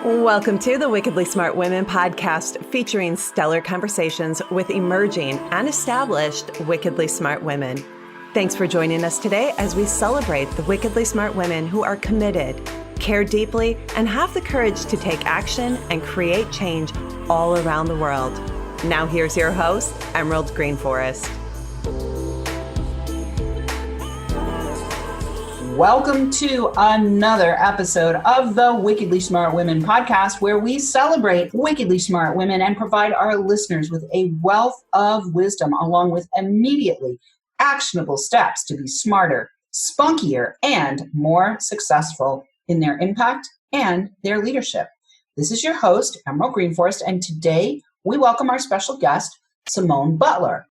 Welcome to the Wickedly Smart Women podcast, featuring stellar conversations with emerging and established wickedly smart women. Thanks for joining us today as we celebrate the wickedly smart women who are committed, care deeply, and have the courage to take action and create change all around the world. Now here's your host, Emerald Greenforest. Welcome to another episode of the Wickedly Smart Women podcast, where we celebrate wickedly smart women and provide our listeners with a wealth of wisdom, along with immediately actionable steps to be smarter, spunkier, and more successful in their impact and their leadership. This is your host, Emerald Greenforest, and today we welcome our special guest, Simone Butler.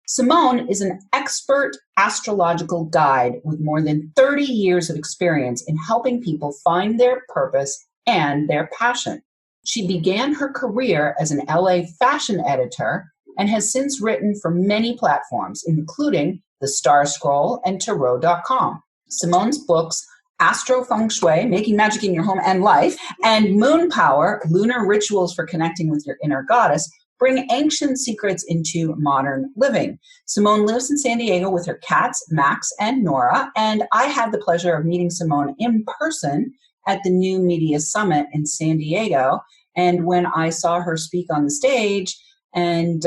Simone is an expert astrological guide with more than 30 years of experience in helping people find their purpose and their passion. She began her career as an LA fashion editor and has since written for many platforms, including The Star Scroll and Tarot.com. Simone's books, Astro Feng Shui, Making Magic in Your Home and Life, and Moon Power, Lunar Rituals for Connecting with Your Inner Goddess, bring ancient secrets into modern living. Simone lives in San Diego with her cats, Max and Nora, and I had the pleasure of meeting Simone in person at the New Media Summit in San Diego. And when I saw her speak on the stage and,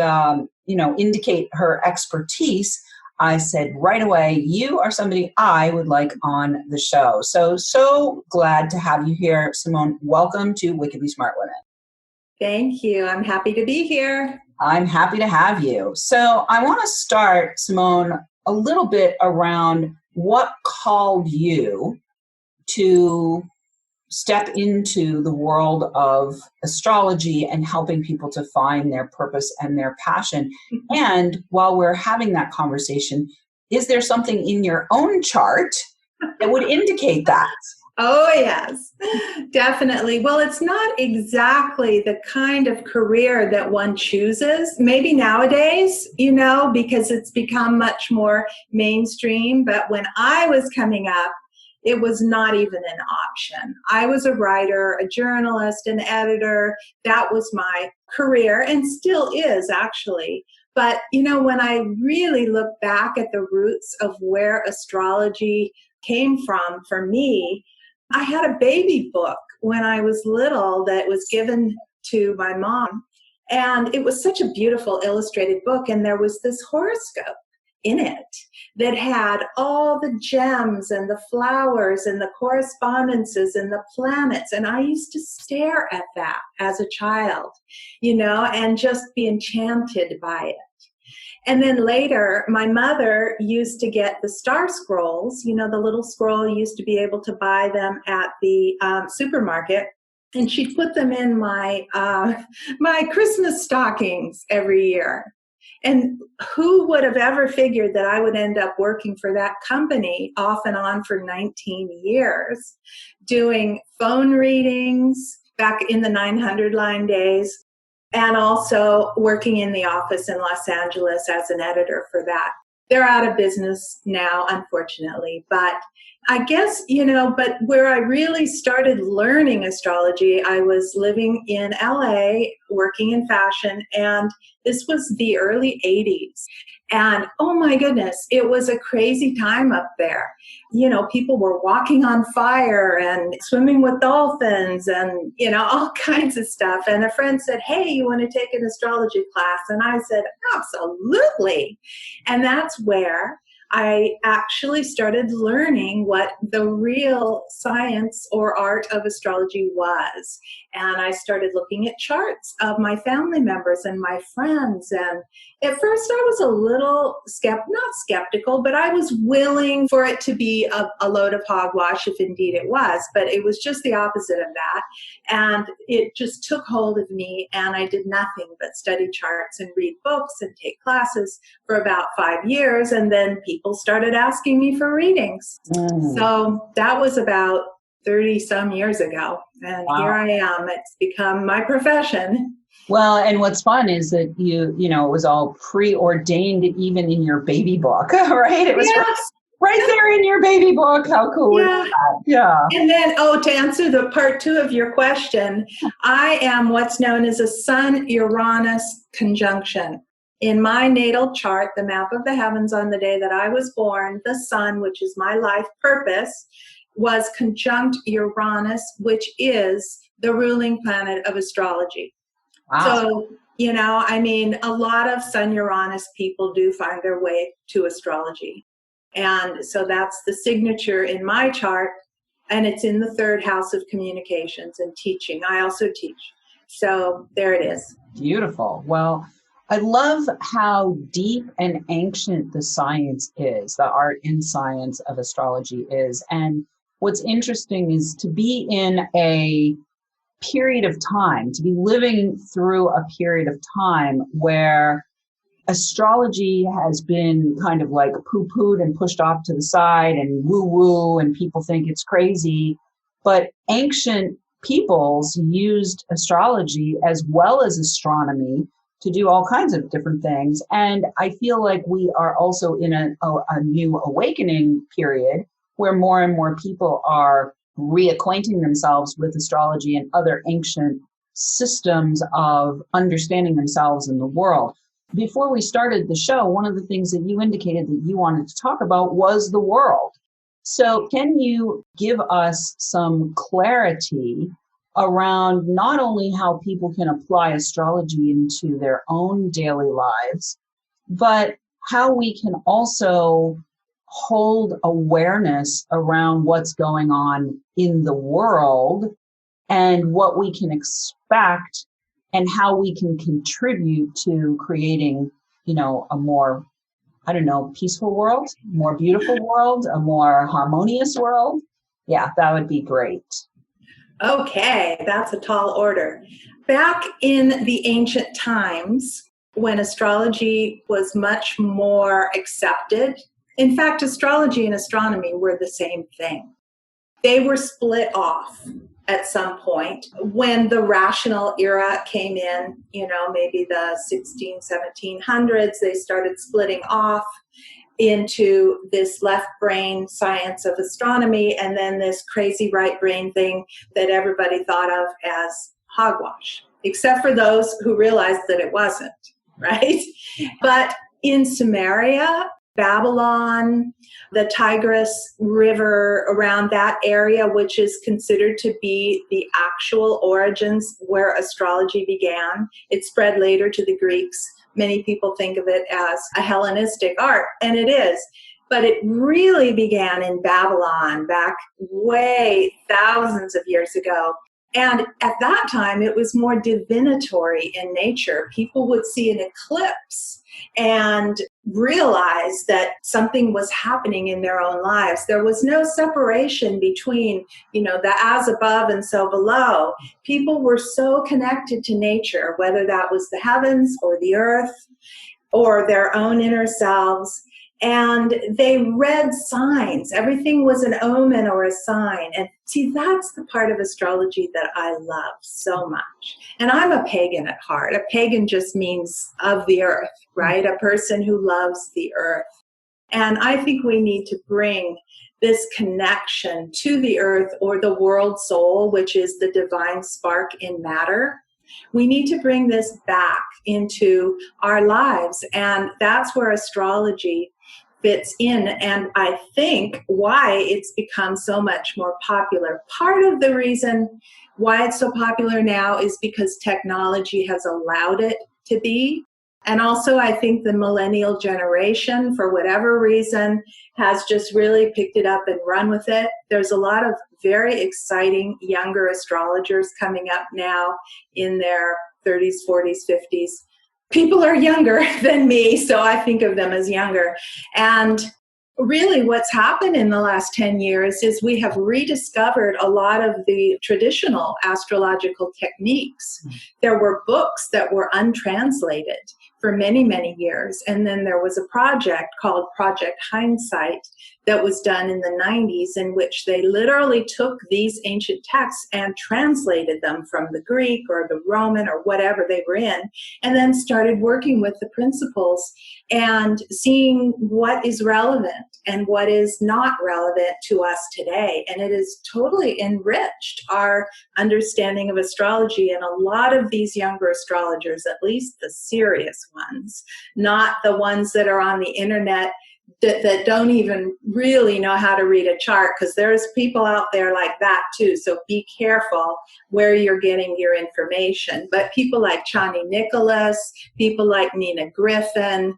indicate her expertise, I said right away, you are somebody I would like on the show. So glad to have you here, Simone. Welcome to Wickedly Smart Women. Thank you. I'm happy to be here. I'm happy to have you. So I want to start, Simone, a little bit around what called you to step into the world of astrology and helping people to find their purpose and their passion. And while we're having that conversation, is there something in your own chart that would indicate that? Oh, yes, definitely. Well, it's not exactly the kind of career that one chooses, maybe nowadays, because it's become much more mainstream. But when I was coming up, it was not even an option. I was a writer, a journalist, an editor. That was my career and still is, actually. But, when I really look back at the roots of where astrology came from for me, I had a baby book when I was little that was given to my mom. And it was such a beautiful illustrated book. And there was this horoscope in it that had all the gems and the flowers and the correspondences and the planets. And I used to stare at that as a child, and just be enchanted by it. And then later, my mother used to get the star scrolls, the little scroll, used to be able to buy them at the supermarket. And she'd put them in my Christmas stockings every year. And who would have ever figured that I would end up working for that company off and on for 19 years, doing phone readings back in the 900 line days, and also working in the office in Los Angeles as an editor for that. They're out of business now, unfortunately. But I guess, but where I really started learning astrology, I was living in LA, working in fashion, and this was the early 80s. And oh my goodness, it was a crazy time up there. People were walking on fire and swimming with dolphins and, all kinds of stuff. And a friend said, hey, you want to take an astrology class? And I said, absolutely. And that's where I actually started learning what the real science or art of astrology was. And I started looking at charts of my family members and my friends. And at first I was a little not skeptical, but I was willing for it to be a load of hogwash if indeed it was. But it was just the opposite of that. And it just took hold of me, and I did nothing but study charts and read books and take classes for about 5 years. And then people started asking me for readings. So that was about 30 some years ago. And Here I am. It's become my profession. Well, and what's fun is that it was all preordained even in your baby book, right? It was Right there in your baby book. How cool is that? Yeah. And then, to answer the part 2 of your question, I am what's known as a Sun-Uranus conjunction. In my natal chart, the map of the heavens on the day that I was born, the sun, which is my life purpose, was conjunct Uranus, which is the ruling planet of astrology. Wow. So, a lot of Sun-Uranus people do find their way to astrology. And so that's the signature in my chart, and it's in the 3rd house of communications and teaching. I also teach. So there it is. Beautiful. Well, I love how deep and ancient the science is, the art and science of astrology is. And what's interesting is to be in a period of time, to be living through a period of time where astrology has been kind of like poo-pooed and pushed off to the side and woo-woo, and people think it's crazy. But ancient peoples used astrology as well as astronomy to do all kinds of different things. And I feel like we are also in a new awakening period where more and more people are reacquainting themselves with astrology and other ancient systems of understanding themselves in the world. Before we started the show, one of the things that you indicated that you wanted to talk about was the world. So can you give us some clarity around not only how people can apply astrology into their own daily lives, but how we can also hold awareness around what's going on in the world and what we can expect and how we can contribute to creating, a more, peaceful world, more beautiful world, a more harmonious world. Yeah, that would be great. Okay, that's a tall order. Back in the ancient times, when astrology was much more accepted, in fact, astrology and astronomy were the same thing. They were split off at some point when the rational era came in, maybe the 1700s, they started splitting off into this left brain science of astronomy and then this crazy right brain thing that everybody thought of as hogwash, except for those who realized that it wasn't, right? But in Sumeria, Babylon, the Tigris River, around that area, which is considered to be the actual origins where astrology began. It spread later to the Greeks. Many people think of it as a Hellenistic art, and it is. But it really began in Babylon back way thousands of years ago. And at that time, it was more divinatory in nature. People would see an eclipse and realize that something was happening in their own lives. There was no separation between, the as above and so below. People were so connected to nature, whether that was the heavens or the earth or their own inner selves. And they read signs. Everything was an omen or a sign. And see, that's the part of astrology that I love so much. And I'm a pagan at heart. A pagan just means of the earth, right? A person who loves the earth. And I think we need to bring this connection to the earth or the world soul, which is the divine spark in matter. We need to bring this back into our lives. And that's where astrology fits in, and I think why it's become so much more popular. Part of the reason why it's so popular now is because technology has allowed it to be. And also I think the millennial generation, for whatever reason, has just really picked it up and run with it. There's a lot of very exciting younger astrologers coming up now in their 30s, 40s, 50s. People are younger than me, so I think of them as younger. And really what's happened in the last 10 years is we have rediscovered a lot of the traditional astrological techniques. There were books that were untranslated for many, many years. And then there was a project called Project Hindsight that was done in the 90s, in which they literally took these ancient texts and translated them from the Greek or the Roman or whatever they were in, and then started working with the principles and seeing what is relevant and what is not relevant to us today. And it has totally enriched our understanding of astrology. And a lot of these younger astrologers, at least the serious ones, not the ones that are on the internet that don't even really know how to read a chart, because there's people out there like that too. So be careful where you're getting your information. But people like Chani Nicholas, people like Nina Griffin,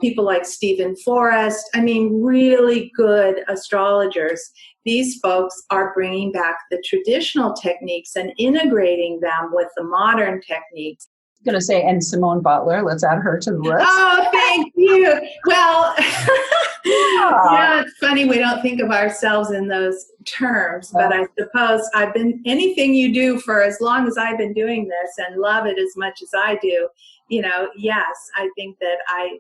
people like Stephen Forrest, really good astrologers. These folks are bringing back the traditional techniques and integrating them with the modern techniques. I'm going to say, and Simone Butler, let's add her to the list. Oh, thank you. Well, yeah, it's funny we don't think of ourselves in those terms, but I suppose anything you do for as long as I've been doing this and love it as much as I do, yes, I think that I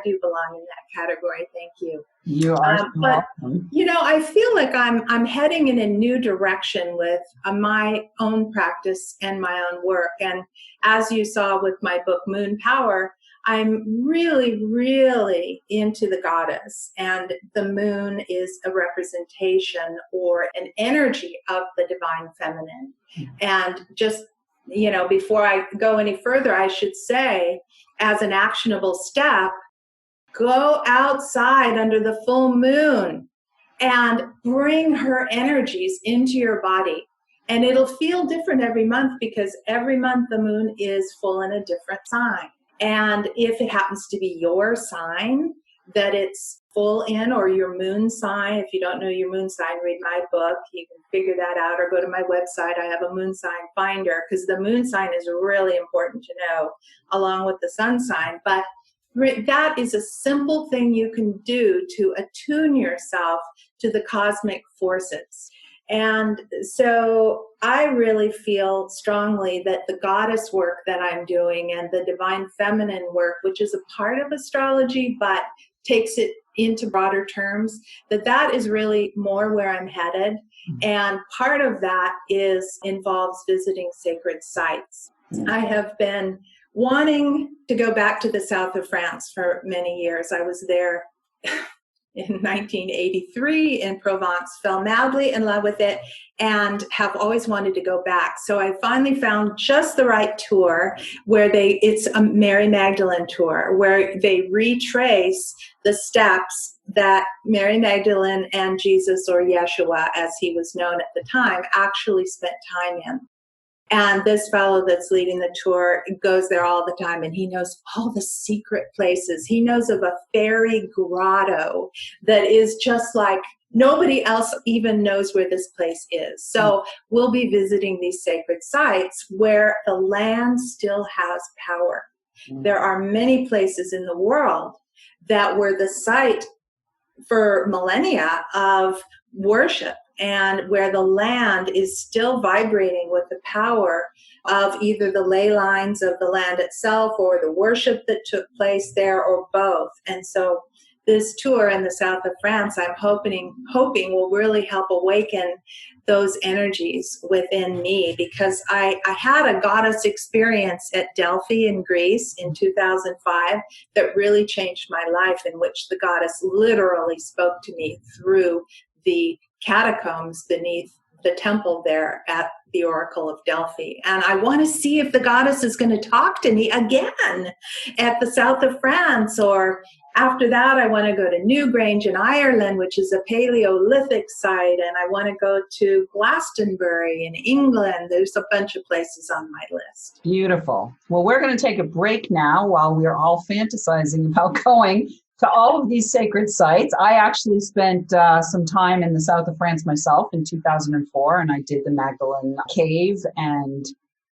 do belong in that category. Thank you. You are welcome. I feel like I'm heading in a new direction with my own practice and my own work. And as you saw with my book, Moon Power, I'm really, really into the goddess. And the moon is a representation or an energy of the divine feminine. And just before I go any further, I should say, as an actionable step, go outside under the full moon and bring her energies into your body. And it'll feel different every month, because every month the moon is full in a different sign. And if it happens to be your sign that it's full in, or your moon sign, if you don't know your moon sign, read my book. You can figure that out, or go to my website. I have a moon sign finder, because the moon sign is really important to know, along with the sun sign. But that is a simple thing you can do to attune yourself to the cosmic forces. And so I really feel strongly that the goddess work that I'm doing and the divine feminine work, which is a part of astrology but takes it into broader terms, that is really more where I'm headed. And part of that involves visiting sacred sites. I have been wanting to go back to the south of France for many years. I was there in 1983 in Provence, fell madly in love with it, and have always wanted to go back. So I finally found just the right tour where it's a Mary Magdalene tour, where they retrace the steps that Mary Magdalene and Jesus, or Yeshua as he was known at the time, actually spent time in. And this fellow that's leading the tour goes there all the time, and he knows all the secret places. He knows of a fairy grotto that is just like nobody else even knows where this place is. So we'll be visiting these sacred sites where the land still has power. There are many places in the world that were the site for millennia of worship, and where the land is still vibrating with the power of either the ley lines of the land itself or the worship that took place there, or both. And so this tour in the south of France, I'm hoping will really help awaken those energies within me, because I had a goddess experience at Delphi in Greece in 2005 that really changed my life, in which the goddess literally spoke to me through the catacombs beneath the temple there at the Oracle of Delphi. And I want to see if the goddess is going to talk to me again at the south of France. Or after that, I want to go to Newgrange in Ireland, which is a Paleolithic site. And I want to go to Glastonbury in England. There's a bunch of places on my list. Beautiful. Well, we're going to take a break now while we're all fantasizing about going to all of these sacred sites. I actually spent some time in the south of France myself in 2004, and I did the Magdalene Cave and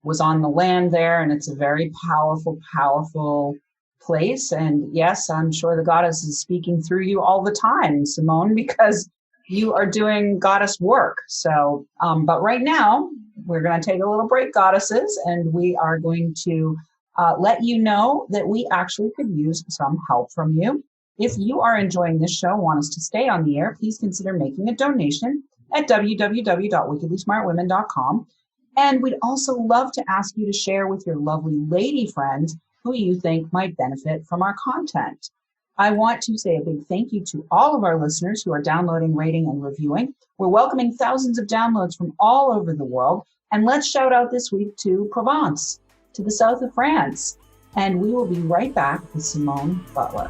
was on the land there, and it's a very powerful, powerful place. And yes, I'm sure the goddess is speaking through you all the time, Simone, because you are doing goddess work. So, but right now, we're going to take a little break, goddesses, and we are going to let you know that we actually could use some help from you. If you are enjoying this show, want us to stay on the air, please consider making a donation at www.wickedlysmartwomen.com. And we'd also love to ask you to share with your lovely lady friends who you think might benefit from our content. I want to say a big thank you to all of our listeners who are downloading, rating, and reviewing. We're welcoming thousands of downloads from all over the world. And let's shout out this week to Provence, to the south of France. And we will be right back with Simone Butler.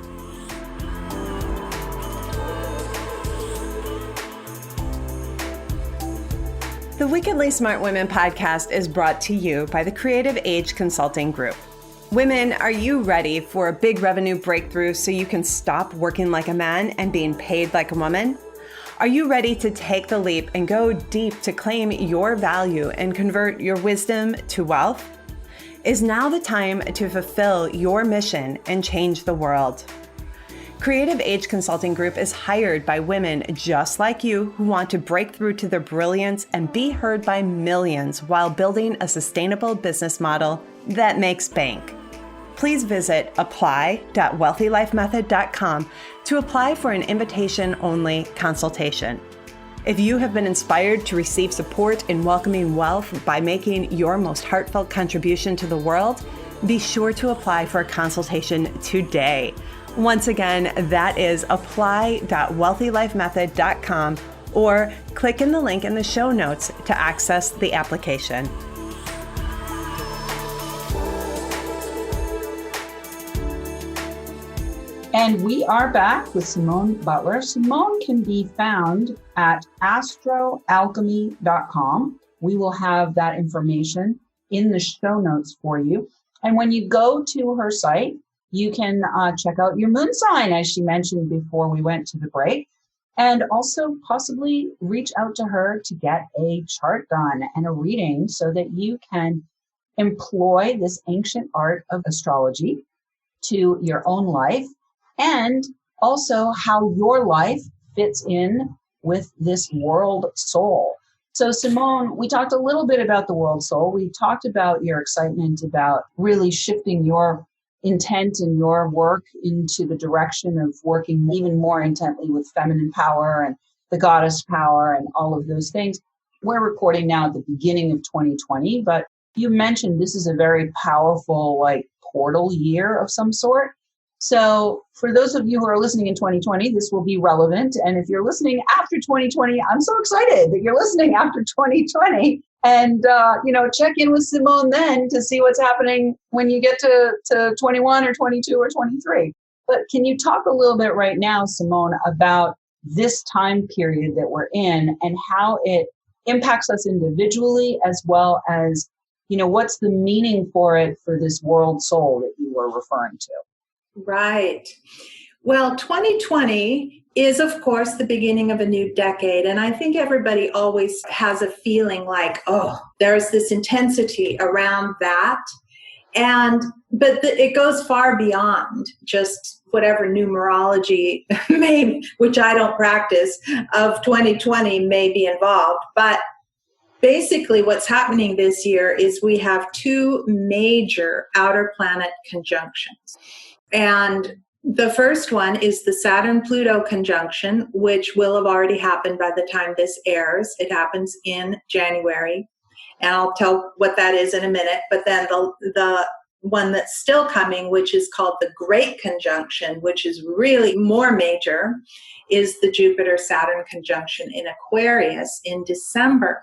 The Wickedly Smart Women podcast is brought to you by the Creative Age Consulting Group. Women, are you ready for a big revenue breakthrough so you can stop working like a man and being paid like a woman? Are you ready to take the leap and go deep to claim your value and convert your wisdom to wealth? Is now the time to fulfill your mission and change the world? Creative Age Consulting Group is hired by women just like you who want to break through to their brilliance and be heard by millions while building a sustainable business model that makes bank. Please visit apply.wealthylifemethod.com to apply for an invitation-only consultation. If you have been inspired to receive support in welcoming wealth by making your most heartfelt contribution to the world, be sure to apply for a consultation today. Once again, that is apply.wealthylifemethod.com or click in the link in the show notes to access the application. And we are back with Simone Butler. Simone can be found at astroalchemy.com. We will have that information in the show notes for you. And when you go to her site, you can check out your moon sign, as she mentioned before we went to the break, and also possibly reach out to her to get a chart done and a reading so that you can employ this ancient art of astrology to your own life, and also how your life fits in with this world soul. So Simone, we talked a little bit about the world soul. We talked about your excitement about really shifting your intent in your work into the direction of working even more intently with feminine power and the goddess power and all of those things. We're recording now at the beginning of 2020, but you mentioned this is a very powerful, portal year of some sort. So for those of you who are listening in 2020, this will be relevant. And if you're listening after 2020, I'm so excited that you're listening after 2020. And, check in with Simone then to see what's happening when you get to 21 or 22 or 23. But can you talk a little bit right now, Simone, about this time period that we're in and how it impacts us individually, as well as, what's the meaning for it for this world soul that you were referring to? Right. Well, 2020 is, of course, the beginning of a new decade. And I think everybody always has a feeling like, oh, there's this intensity around that. But it goes far beyond just whatever numerology which I don't practice, of 2020 may be involved. But basically what's happening this year is we have two major outer planet conjunctions. And the first one is the Saturn-Pluto conjunction, which will have already happened by the time this airs. It happens in January, and I'll tell what that is in a minute. But then the one that's still coming, which is called the Great Conjunction, which is really more major, is the Jupiter-Saturn conjunction in Aquarius in December.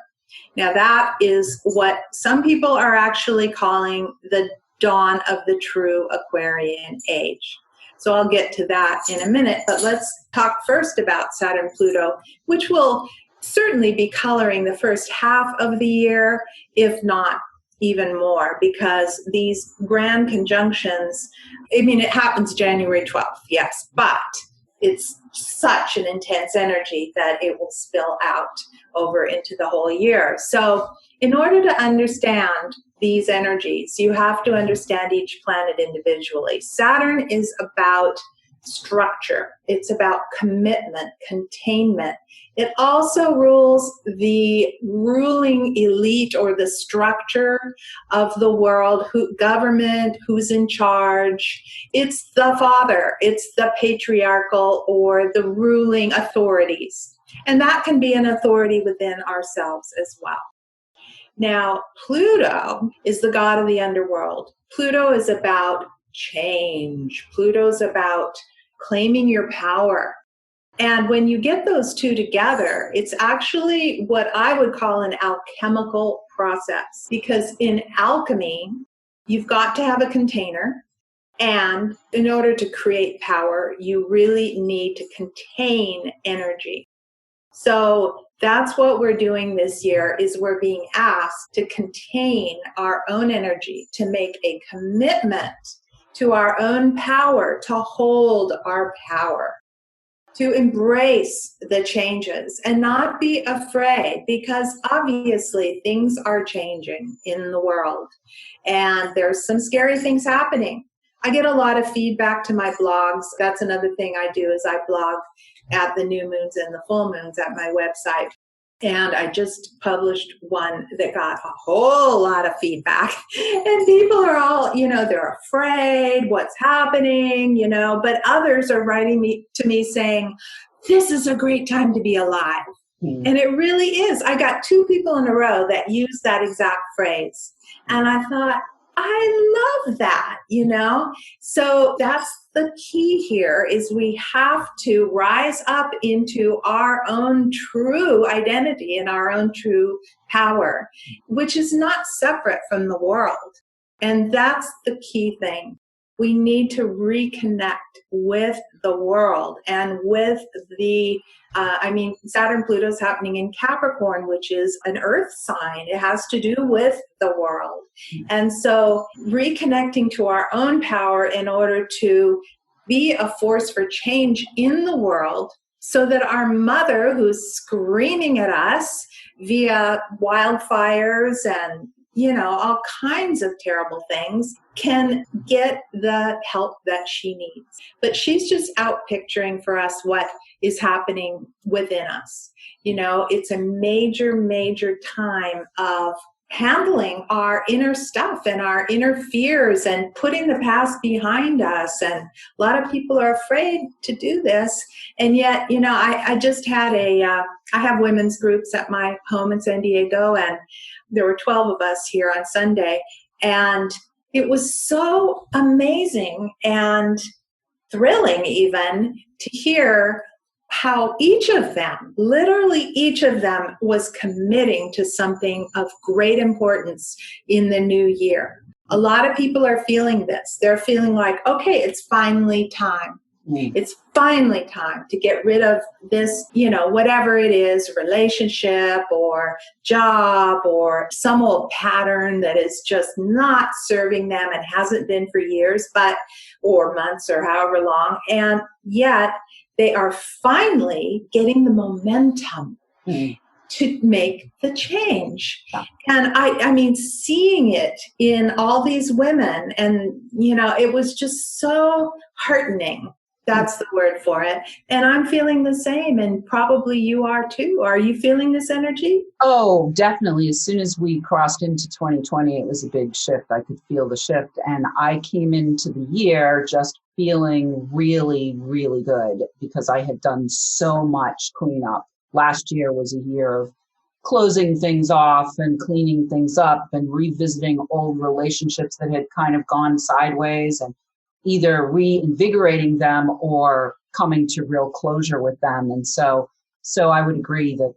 Now, that is what some people are actually calling the dawn of the true Aquarian age. So I'll get to that in a minute, but let's talk first about Saturn-Pluto, which will certainly be coloring the first half of the year, if not even more, because these grand conjunctions, it happens January 12th, yes, but it's such an intense energy that it will spill out over into the whole year. So in order to understand these energies, you have to understand each planet individually. Saturn is about structure. It's about commitment, containment. It also rules the ruling elite or the structure of the world, government, who's in charge. It's the father, it's the patriarchal or the ruling authorities. And that can be an authority within ourselves as well. Now, Pluto is the god of the underworld. Pluto is about change. Pluto's about claiming your power. And when you get those two together, it's actually what I would call an alchemical process. Because in alchemy, you've got to have a container. And in order to create power, you really need to contain energy. So that's what we're doing this year, is we're being asked to contain our own energy, to make a commitment to our own power, to hold our power, to embrace the changes and not be afraid, because obviously things are changing in the world and there's some scary things happening. I get a lot of feedback to my blogs. That's another thing I do, is I blog at the new moons and the full moons at my website. And I just published one that got a whole lot of feedback. And people are all, they're afraid, what's happening, but others are writing to me saying, this is a great time to be alive. Mm. And it really is. I got 2 people in a row that used that exact phrase. And I thought, I love that, So that's the key here, is we have to rise up into our own true identity and our own true power, which is not separate from the world. And that's the key thing. We need to reconnect with the world and with Saturn Pluto's happening in Capricorn, which is an earth sign. It has to do with the world. And so reconnecting to our own power in order to be a force for change in the world, so that our mother, who's screaming at us via wildfires and all kinds of terrible things, can get the help that she needs. But she's just out picturing for us what is happening within us. It's a major, major time of handling our inner stuff and our inner fears and putting the past behind us. And a lot of people are afraid to do this. And yet, I just had I have women's groups at my home in San Diego, and there were 12 of us here on Sunday. And it was so amazing and thrilling even to hear how each of them, literally each of them, was committing to something of great importance in the new year. A lot of people are feeling this. They're feeling like, okay, it's finally time. It's finally time to get rid of this, whatever it is, relationship or job or some old pattern that is just not serving them and hasn't been for years, or months or however long. And yet they are finally getting the momentum to make the change. Yeah. And I mean, seeing it in all these women, and, it was just so heartening. That's the word for it. And I'm feeling the same, and probably you are too. Are you feeling this energy? Oh, definitely. As soon as we crossed into 2020, it was a big shift. I could feel the shift. And I came into the year just feeling really, really good, because I had done so much cleanup. Last year was a year of closing things off and cleaning things up and revisiting old relationships that had kind of gone sideways, and either reinvigorating them or coming to real closure with them. And so I would agree that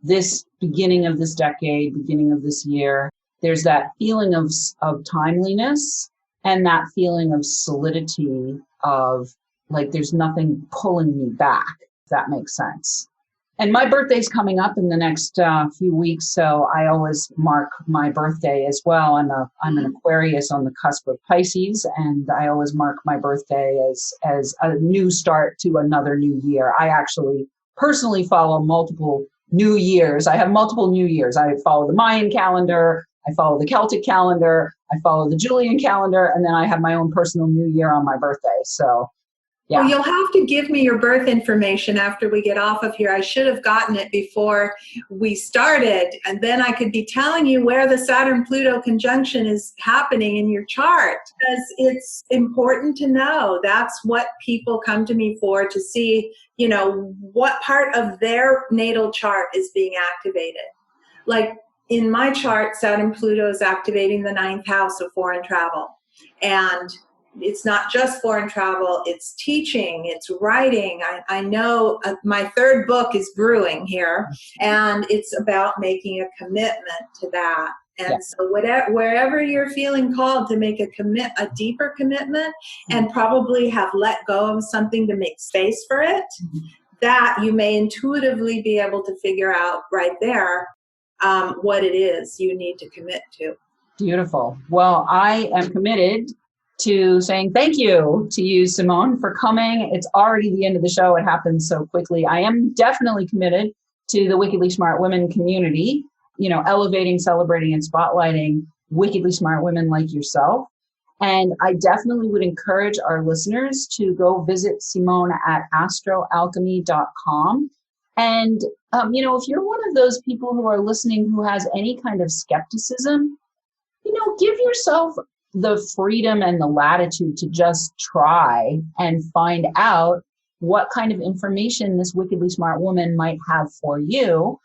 this beginning of this decade, beginning of this year, there's that feeling of timeliness and that feeling of solidity, of like there's nothing pulling me back, if that makes sense. And my birthday's coming up in the next few weeks, so I always mark my birthday as well. I'm an Aquarius on the cusp of Pisces, and I always mark my birthday as a new start to another new year. I actually personally follow multiple new years. I have multiple new years. I follow the Mayan calendar, I follow the Celtic calendar, I follow the Julian calendar, and then I have my own personal new year on my birthday. So Yeah. Well, you'll have to give me your birth information after we get off of here. I should have gotten it before we started, and then I could be telling you where the Saturn-Pluto conjunction is happening in your chart, because it's important to know. That's what people come to me for, to see, what part of their natal chart is being activated. Like in my chart, Saturn-Pluto is activating the 9th house of foreign travel. And it's not just foreign travel, it's teaching, it's writing. I know my 3rd book is brewing here, and it's about making a commitment to that. And so wherever you're feeling called to make a deeper commitment, and probably have let go of something to make space for it, that you may intuitively be able to figure out right there what it is you need to commit to. Beautiful. Well, I am committed to saying thank you to you, Simone, for coming. It's already the end of the show. It happened so quickly. I am definitely committed to the Wickedly Smart Women community, elevating, celebrating, and spotlighting wickedly smart women like yourself. And I definitely would encourage our listeners to go visit Simone at astroalchemy.com. And, if you're one of those people who are listening who has any kind of skepticism, give yourself the freedom and the latitude to just try and find out what kind of information this wickedly smart woman might have for you.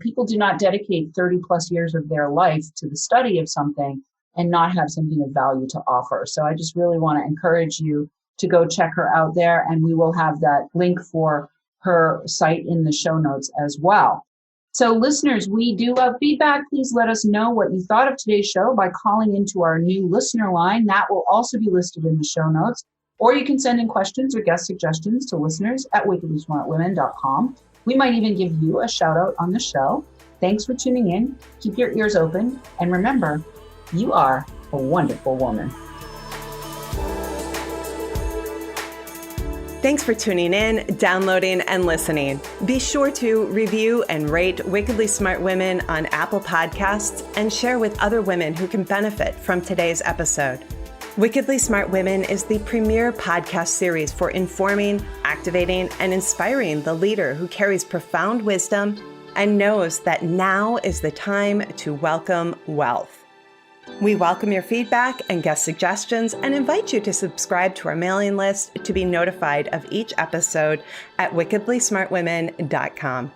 People do not dedicate 30 plus years of their life to the study of something and not have something of value to offer. So I just really want to encourage you to go check her out there, and we will have that link for her site in the show notes as well. So listeners, we do love feedback. Please let us know what you thought of today's show by calling into our new listener line. That will also be listed in the show notes. Or you can send in questions or guest suggestions to listeners at wickedlysmartwomen.com. We might even give you a shout out on the show. Thanks for tuning in. Keep your ears open. And remember, you are a wonderful woman. Thanks for tuning in, downloading, and listening. Be sure to review and rate Wickedly Smart Women on Apple Podcasts and share with other women who can benefit from today's episode. Wickedly Smart Women is the premier podcast series for informing, activating, and inspiring the leader who carries profound wisdom and knows that now is the time to welcome wealth. We welcome your feedback and guest suggestions and invite you to subscribe to our mailing list to be notified of each episode at wickedlysmartwomen.com.